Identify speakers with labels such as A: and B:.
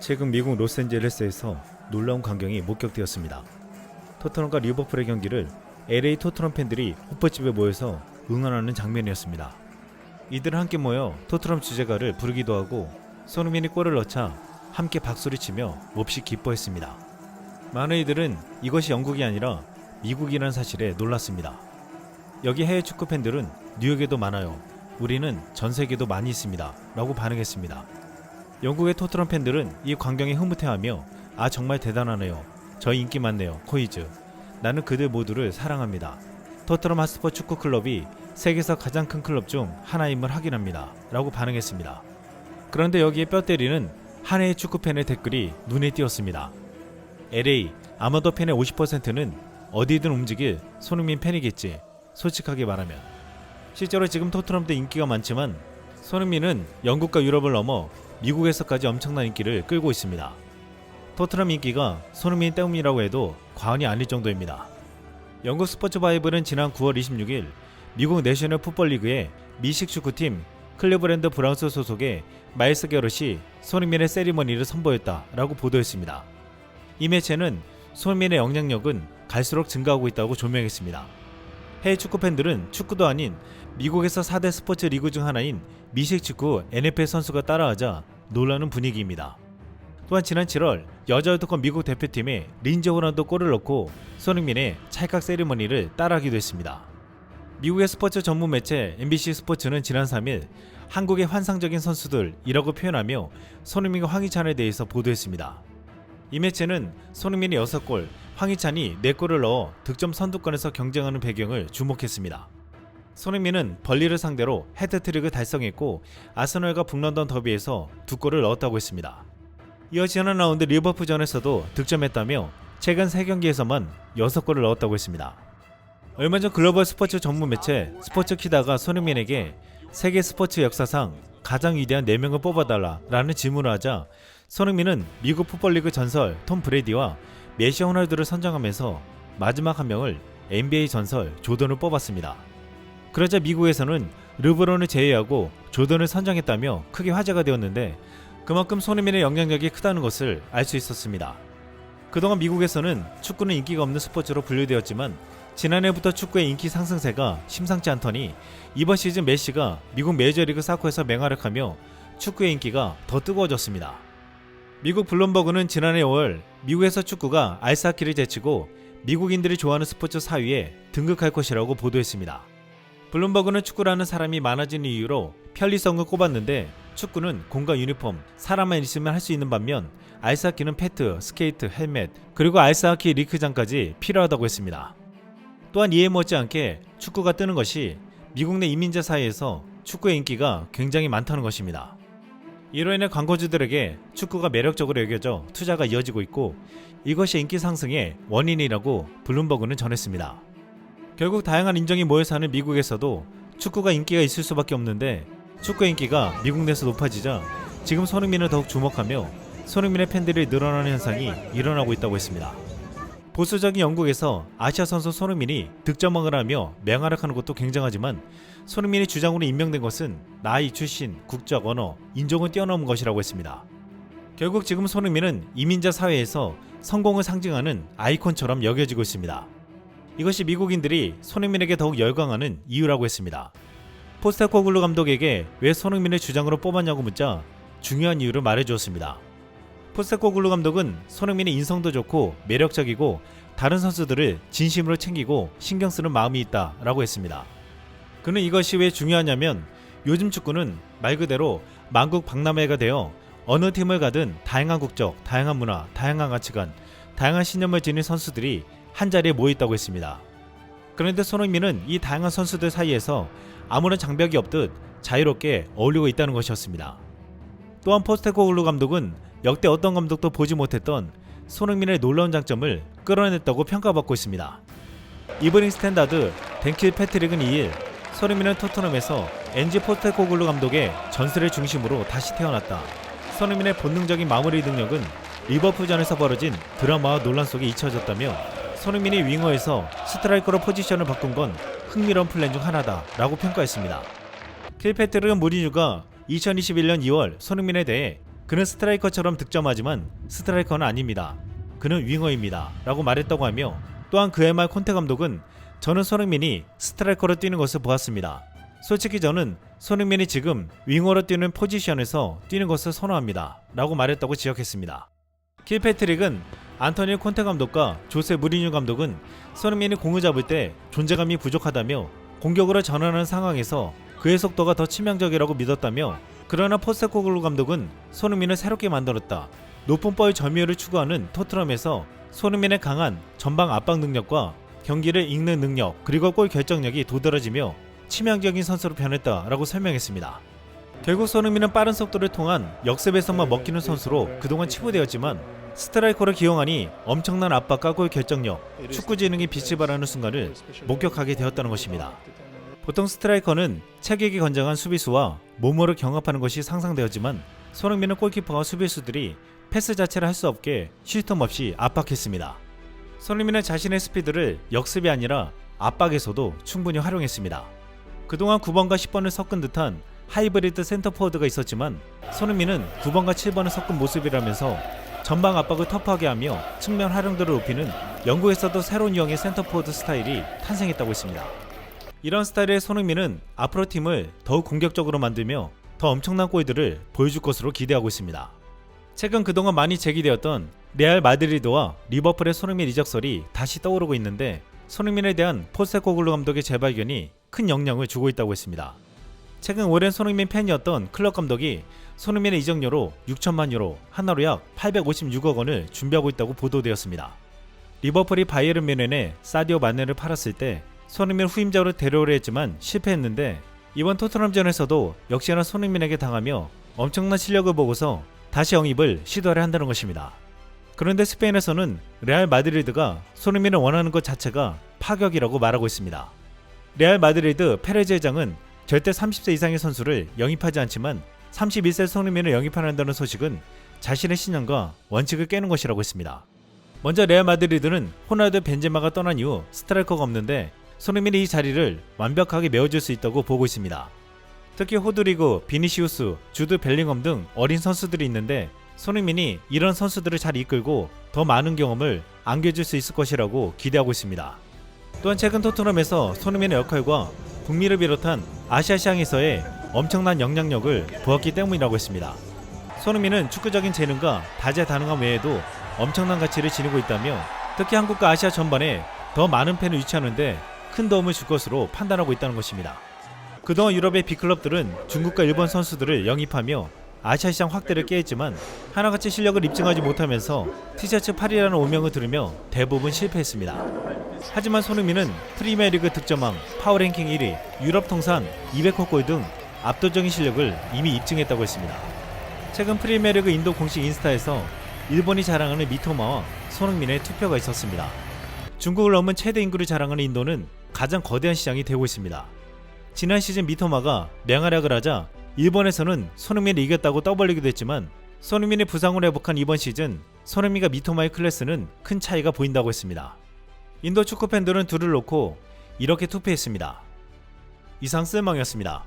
A: 최근 미국 로스앤젤레스에서 놀라운 광경이 목격되었습니다. 토트넘과 리버풀의 경기를 LA 토트넘 팬들이 호퍼집에 모여서 응원하는 장면이었습니다. 이들은 함께 모여 토트넘 주제가를 부르기도 하고 손흥민이 골을 넣자 함께 박수를 치며 몹시 기뻐했습니다. 많은 이들은 이것이 영국이 아니라 미국이라는 사실에 놀랐습니다. 여기 해외 축구 팬들은 뉴욕에도 많아요. 우리는 전 세계도 많이 있습니다. 라고 반응했습니다. 영국의 토트넘 팬들은 이 광경에 흐뭇해하며 아 정말 대단하네요. 저 인기 많네요. 코이즈. 나는 그들 모두를 사랑합니다. 토트넘 핫스퍼 축구 클럽이 세계에서 가장 큰 클럽 중 하나임을 확인합니다. 라고 반응했습니다. 그런데 여기에 뼈 때리는 한 해의 축구 팬의 댓글이 눈에 띄었습니다. LA 아마도 팬의 50%는 어디든 움직일 손흥민 팬이겠지. 솔직하게 말하면. 실제로 지금 토트넘도 인기가 많지만 손흥민은 영국과 유럽을 넘어 미국에서까지 엄청난 인기를 끌고 있습니다. 토트넘 인기가 손흥민 때문이라고 해도 과언이 아닐 정도입니다. 영국 스포츠 바이블은 지난 9월 26일 미국 내셔널 풋볼리그의 미식 축구팀 클리브랜드 브라운스 소속의 마일스 게럿이 손흥민의 세리머니를 선보였다라고 보도했습니다. 이 매체는 손흥민의 영향력은 갈수록 증가하고 있다고 조명했습니다. 해외 축구 팬들은 축구도 아닌 미국에서 4대 스포츠 리그 중 하나인 미식 축구 NFL 선수가 따라하자 놀라는 분위기입니다. 또한 지난 7월 여자 월드컵 미국 대표팀에 린저 호란도 골을 넣고 손흥민의 찰칵 세리머니를 따라하기도 했습니다. 미국의 스포츠 전문 매체 MBC 스포츠는 지난 3일 한국의 환상적인 선수들이라고 표현하며 손흥민과 황희찬에 대해서 보도했습니다. 이 매체는 손흥민이 6골, 황희찬이 4골을 넣어 득점 선두권에서 경쟁하는 배경을 주목했습니다. 손흥민은 벌리를 상대로 해트트릭을 달성했고 아스널과 북런던 더비에서 2골을 넣었다고 했습니다. 이어 지난 라운드 리버풀전에서도 득점했다며 최근 3경기에서만 6골을 넣었다고 했습니다. 얼마 전 글로벌 스포츠 전문 매체 스포츠키다가 손흥민에게 세계 스포츠 역사상 가장 위대한 4명을 뽑아달라 라는 질문을 하자 손흥민은 미국 풋볼리그 전설 톰 브레디와 메시 호날두를 선정하면서 마지막 한 명을 NBA 전설 조던을 뽑았습니다. 그러자 미국에서는 르브론을 제외하고 조던을 선정했다며 크게 화제가 되었는데 그만큼 손흥민의 영향력이 크다는 것을 알 수 있었습니다. 그동안 미국에서는 축구는 인기가 없는 스포츠로 분류되었지만 지난해부터 축구의 인기 상승세가 심상치 않더니 이번 시즌 메시가 미국 메이저리그 사커에서 맹활약하며 축구의 인기가 더 뜨거워졌습니다. 미국 블룸버그는 지난해 5월 미국에서 축구가 아이스하키를 제치고 미국인들이 좋아하는 스포츠 4위에 등극할 것이라고 보도했습니다. 블룸버그는 축구라는 사람이 많아지는 이유로 편리성을 꼽았는데 축구는 공과 유니폼, 사람만 있으면 할 수 있는 반면 아이스하키는 패트, 스케이트, 헬멧, 그리고 아이스하키 리크장까지 필요하다고 했습니다. 또한 이에 못지않게 축구가 뜨는 것이 미국 내 이민자 사이에서 축구의 인기가 굉장히 많다는 것입니다. 이로 인해 광고주들에게 축구가 매력적으로 여겨져 투자가 이어지고 있고 이것이 인기 상승의 원인이라고 블룸버그는 전했습니다. 결국 다양한 인종이 모여 사는 미국에서도 축구가 인기가 있을 수밖에 없는데 축구의 인기가 미국 내에서 높아지자 지금 손흥민을 더욱 주목하며 손흥민의 팬들이 늘어나는 현상이 일어나고 있다고 했습니다. 보수적인 영국에서 아시아 선수 손흥민이 득점왕을 하며 맹활약하는 것도 굉장하지만 손흥민이 주장으로 임명된 것은 나이, 출신, 국적, 언어, 인종을 뛰어넘은 것이라고 했습니다. 결국 지금 손흥민은 이민자 사회에서 성공을 상징하는 아이콘처럼 여겨지고 있습니다. 이것이 미국인들이 손흥민에게 더욱 열광하는 이유라고 했습니다. 포스테코글루 감독에게 왜 손흥민을 주장으로 뽑았냐고 묻자 중요한 이유를 말해주었습니다. 포스테코글루 감독은 손흥민의 인성도 좋고 매력적이고 다른 선수들을 진심으로 챙기고 신경 쓰는 마음이 있다라고 했습니다. 그는 이것이 왜 중요하냐면 요즘 축구는 말 그대로 만국 박람회가 되어 어느 팀을 가든 다양한 국적, 다양한 문화, 다양한 가치관, 다양한 신념을 지닌 선수들이 한자리에 모여있다고 했습니다. 그런데 손흥민은 이 다양한 선수들 사이에서 아무런 장벽이 없듯 자유롭게 어울리고 있다는 것이었습니다. 또한 포스테코글루 감독은 역대 어떤 감독도 보지 못했던 손흥민의 놀라운 장점을 끌어냈다고 평가받고 있습니다. 이브닝 스탠다드 댄킬 패트릭은 2일 손흥민은 토트넘에서 엔지 포스테코글루 감독의 전술의 중심으로 다시 태어났다. 손흥민의 본능적인 마무리 능력은 리버풀전에서 벌어진 드라마와 논란 속에 잊혀졌다며 손흥민이 윙어에서 스트라이커로 포지션을 바꾼 건 흥미로운 플랜 중 하나다 라고 평가했습니다. 킬패트릭은 무리뉴가 2021년 2월 손흥민에 대해 그는 스트라이커처럼 득점하지만 스트라이커는 아닙니다. 그는 윙어입니다. 라고 말했다고 하며 또한 그의 말 콘테 감독은 저는 손흥민이 스트라이커로 뛰는 것을 보았습니다. 솔직히 저는 손흥민이 지금 윙어로 뛰는 포지션에서 뛰는 것을 선호합니다. 라고 말했다고 지적했습니다. 킬패트릭은 안토니오 콘테 감독과 조세 무리뉴 감독은 손흥민이 공을 잡을 때 존재감이 부족하다며 공격으로 전환하는 상황에서 그의 속도가 더 치명적이라고 믿었다며 그러나 포스테코글루 감독은 손흥민을 새롭게 만들었다. 높은 볼 점유율을 추구하는 토트넘에서 손흥민의 강한 전방 압박 능력과 경기를 읽는 능력 그리고 골 결정력이 도드라지며 치명적인 선수로 변했다라고 설명했습니다. 결국 손흥민은 빠른 속도를 통한 역습에서만 먹히는 선수로 그동안 치부되었지만 스트라이커를 기용하니 엄청난 압박과 골 결정력, 축구 지능이 빛을 발하는 순간을 목격하게 되었다는 것입니다. 보통 스트라이커는 체격이 건장한 수비수와 몸으로 경합하는 것이 상상되었지만 손흥민은 골키퍼와 수비수들이 패스 자체를 할 수 없게 쉴 틈 없이 압박했습니다. 손흥민은 자신의 스피드를 역습이 아니라 압박에서도 충분히 활용했습니다. 그동안 9번과 10번을 섞은 듯한 하이브리드 센터포워드가 있었지만 손흥민은 9번과 7번을 섞은 모습이라면서 전방 압박을 터프하게 하며 측면 활용도를 높이는 영국에서도 새로운 유형의 센터포워드 스타일이 탄생했다고 했습니다. 이런 스타일의 손흥민은 앞으로 팀을 더욱 공격적으로 만들며 더 엄청난 골들을 보여줄 것으로 기대하고 있습니다. 최근 그동안 많이 제기되었던 레알 마드리드와 리버풀의 손흥민 이적설이 다시 떠오르고 있는데 손흥민에 대한 포스테코글루 감독의 재발견이 큰 영향을 주고 있다고 했습니다. 최근 오랜 손흥민 팬이었던 클럽 감독이 손흥민의 이적료로 6천만 유로, 하나로 약 856억 원을 준비하고 있다고 보도되었습니다. 리버풀이 바이에른 뮌헨에 사디오 마네를 팔았을 때 손흥민 후임자로 데려오려 했지만 실패했는데 이번 토트넘전에서도 역시나 손흥민에게 당하며 엄청난 실력을 보고서 다시 영입을 시도하려 한다는 것입니다. 그런데 스페인에서는 레알 마드리드가 손흥민을 원하는 것 자체가 파격이라고 말하고 있습니다. 레알 마드리드 페레즈 회장은 절대 30세 이상의 선수를 영입하지 않지만 31세 손흥민을 영입한다는 소식은 자신의 신념과 원칙을 깨는 것이라고 했습니다. 먼저 레알 마드리드는 호날두 벤제마가 떠난 이후 스트라이커가 없는데 손흥민이 이 자리를 완벽하게 메워줄 수 있다고 보고 있습니다. 특히 호드리고, 비니시우스, 주드 벨링엄 등 어린 선수들이 있는데 손흥민이 이런 선수들을 잘 이끌고 더 많은 경험을 안겨줄 수 있을 것이라고 기대하고 있습니다. 또한 최근 토트넘에서 손흥민의 역할과 북미를 비롯한 아시아 시장에서의 엄청난 영향력을 보았기 때문이라고 했습니다. 손흥민은 축구적인 재능과 다재다능함 외에도 엄청난 가치를 지니고 있다며 특히 한국과 아시아 전반에 더 많은 팬을 유치하는데 큰 도움을 줄 것으로 판단하고 있다는 것입니다. 그동안 유럽의 빅클럽들은 중국과 일본 선수들을 영입하며 아시아 시장 확대를 꾀했지만 하나같이 실력을 입증하지 못하면서 티셔츠 8이라는 오명을 들으며 대부분 실패했습니다. 하지만 손흥민은 프리미어리그 득점왕, 파워랭킹 1위, 유럽 통산 200호 골 등 압도적인 실력을 이미 입증했다고 했습니다. 최근 프리미어리그 인도 공식 인스타에서 일본이 자랑하는 미토마와 손흥민의 투표가 있었습니다. 중국을 넘은 최대 인구를 자랑하는 인도는 가장 거대한 시장이 되고 있습니다. 지난 시즌 미토마가 맹활약을 하자 일본에서는 손흥민이 이겼다고 떠벌리기도 했지만 손흥민이 부상으로 회복한 이번 시즌 손흥민과 미토마의 클래스는 큰 차이가 보인다고 했습니다. 인도 축구 팬들은 둘을 놓고 이렇게 투표했습니다. 이상 쓸망이었습니다.